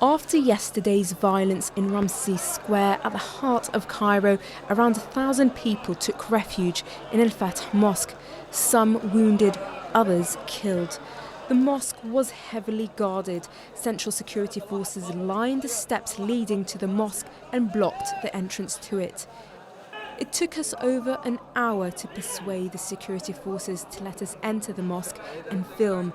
After yesterday's violence in Ramses Square at the heart of Cairo, around 1,000 people took refuge in Al Fateh Mosque, some wounded, others killed. The mosque was heavily guarded. Central security forces lined the steps leading to the mosque and blocked the entrance to it. It took us over an hour to persuade the security forces to let us enter the mosque and film.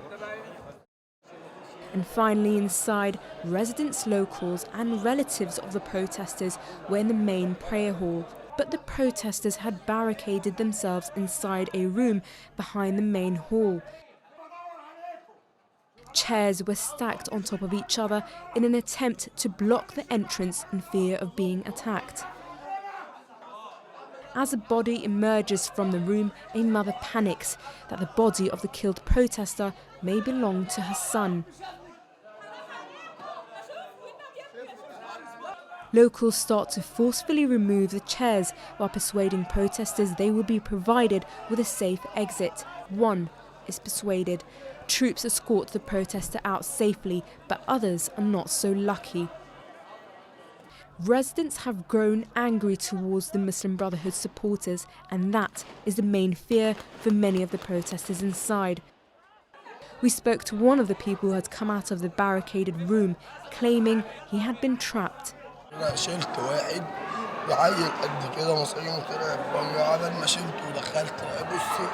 And finally inside, residents, locals and relatives of the protesters were in the main prayer hall. But the protesters had barricaded themselves inside a room behind the main hall. Chairs were stacked on top of each other in an attempt to block the entrance in fear of being attacked. As a body emerges from the room, a mother panics that the body of the killed protester may belong to her son. Locals start to forcefully remove the chairs while persuading protesters they will be provided with a safe exit. One is persuaded. Troops escort the protester out safely, but others are not so lucky. Residents have grown angry towards the Muslim Brotherhood supporters, and that is the main fear for many of the protesters inside. We spoke to one of the people who had come out of the barricaded room, claiming he had been trapped. شلت واحد وعيل قد كده مصري وطلع بره عبال ما شلته ودخلت بصي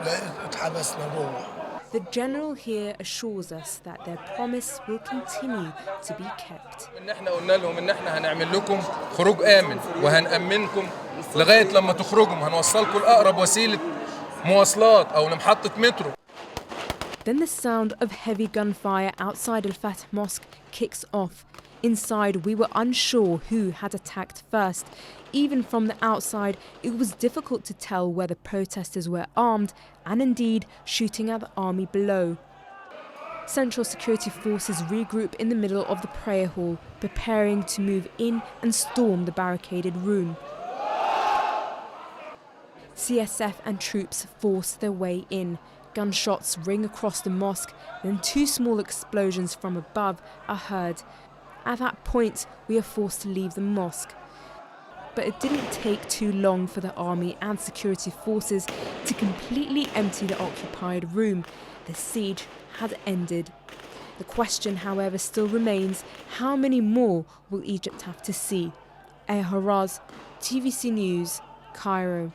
لقيت اتحبسنا جوه. The general here assures us that their promise will continue to be kept. إن إحنا قلنا لهم إن إحنا هنعمل لكم خروج آمن وهنأمنكم لغاية لما تخرجوا هنوصلكم لأقرب وسيلة مواصلات أو لمحطة مترو. Then the sound of heavy gunfire outside Al Fateh Mosque kicks off. Inside, we were unsure who had attacked first. Even from the outside, it was difficult to tell whether protesters were armed and indeed shooting at the army below. Central security forces regroup in the middle of the prayer hall, preparing to move in and storm the barricaded room. CSF and troops force their way in. Gunshots ring across the mosque, then two small explosions from above are heard. At that point, we are forced to leave the mosque. But it didn't take too long for the army and security forces to completely empty the occupied room. The siege had ended. The question, however, still remains, how many more will Egypt have to see? Haraz, TVC News, Cairo.